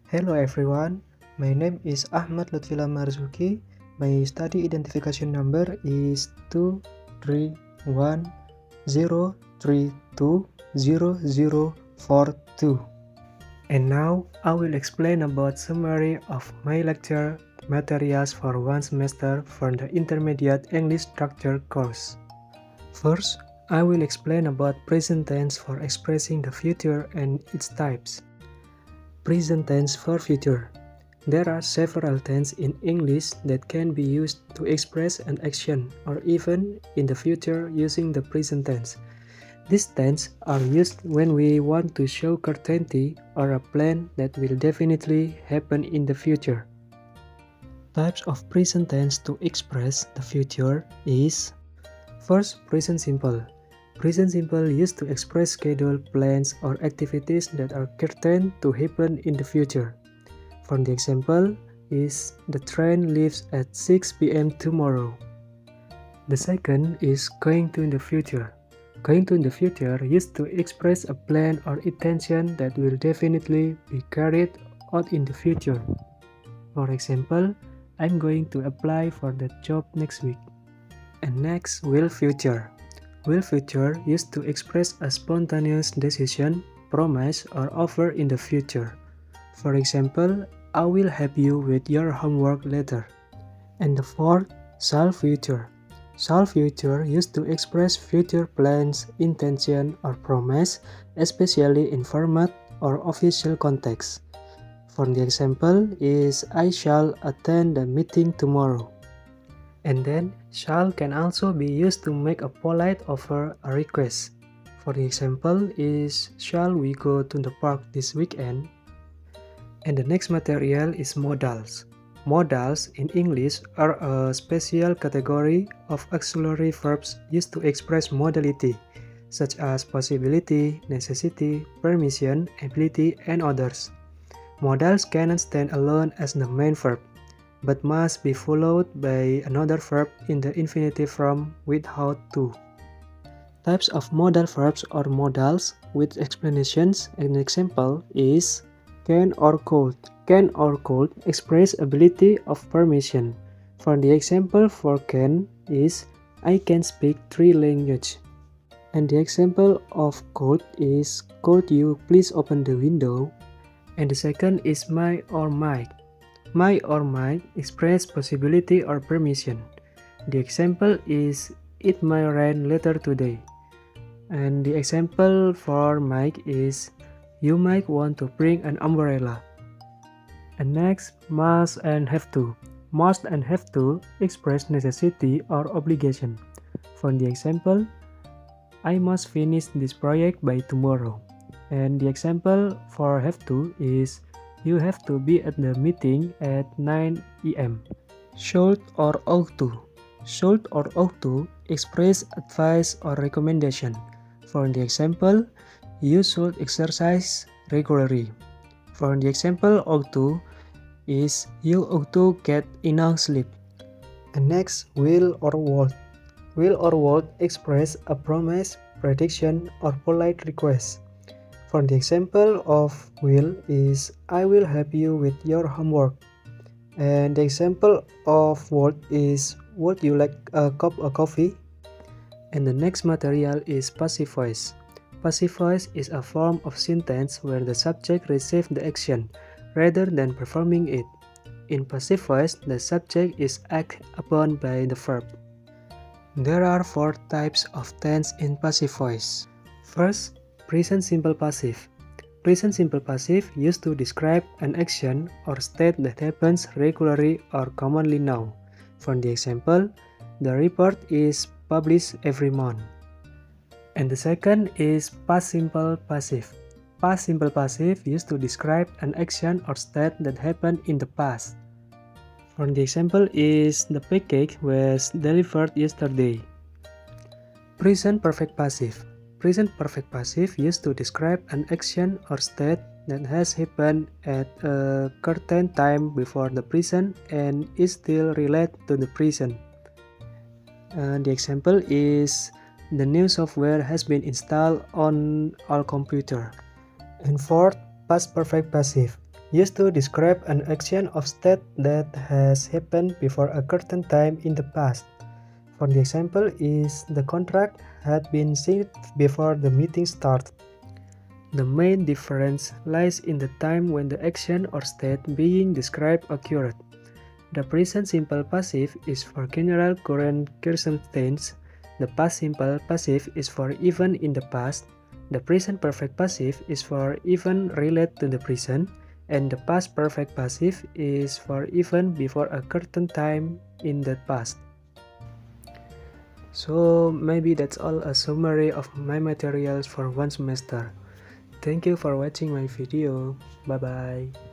Hello everyone, my name is Ahmad Lutfila Marzuki. My study identification number is 23103200042. And now I will explain about summary of my lecture materials for one semester for the intermediate English structure course. First, I will explain about present tense for expressing the future and its types. Present tense for future. There are several tenses in English that can be used to express an action or even in the future using the present tense. These tenses are used when we want to show certainty or a plan that will definitely happen in the future. Types of present tense to express the future is: first, present simple. Present simple used to express schedule, plans, or activities that are certain to happen in the future. For the example is the train leaves at 6 p.m. tomorrow. The second is going to in the future. Going to in the future used to express a plan or intention that will definitely be carried out in the future. For example, I'm going to apply for that job next week. And next, will future. Will future used to express a spontaneous decision, promise, or offer in the future. For example, I will help you with your homework later. And the fourth, shall future. Shall future used to express future plans, intention, or promise, especially in formal or official context. For the example is I shall attend the meeting tomorrow. And then, shall can also be used to make a polite offer or request. For the example is, shall we go to the park this weekend? And the next material is modals. Modals in English are a special category of auxiliary verbs used to express modality, such as possibility, necessity, permission, ability, and others. Modals cannot stand alone as the main verb, but must be followed by another verb in the infinitive form without to. Types of modal verbs or modals with explanations. An example is can or could. Can or could express ability of permission. For the example for can is I can speak 3 languages. And the example of could is could you please open the window? And the second is my or might. My or might express possibility or permission. The example is it might rain later today. And the example for might is you might want to bring an umbrella. And next, must and have to. Must and have to express necessity or obligation. For the example, I must finish this project by tomorrow. And the example for have to is you have to be at the meeting at 9 a.m. Should or ought to. Should or ought to express advice or recommendation. For the example, you should exercise regularly. For the example ought to is you ought to get enough sleep. And next, will or would. Will or would express a promise, prediction, or polite request. For the example of will is I will help you with your homework. And the example of would is would you like a cup of coffee? And the next material is passive voice. Passive voice is a form of sentence where the subject receives the action rather than performing it. In passive voice, the subject is acted upon by the verb. There are 4 types of tense in passive voice. First, present simple passive. Present simple passive used to describe an action or state that happens regularly or commonly now. For the example, the report is published every month. And the second is past simple passive. Past simple passive used to describe an action or state that happened in the past. For the example is the package was delivered yesterday. Present perfect passive. Present perfect passive used to describe an action or state that has happened at a certain time before the present and is still related to the present. The example is the new software has been installed on all computer. And fourth, past perfect passive. Used to describe an action or state that has happened before a certain time in the past. For the example is the contract had been signed before the meeting started. The main difference lies in the time when the action or state being described occurred. The present simple passive is for general current circumstance. The past simple passive is for event in the past. The present perfect passive is for event related to the present. And the past perfect passive is for event before a certain time in the past. So maybe that's all a summary of my materials for one semester. Thank you for watching my video. Bye bye.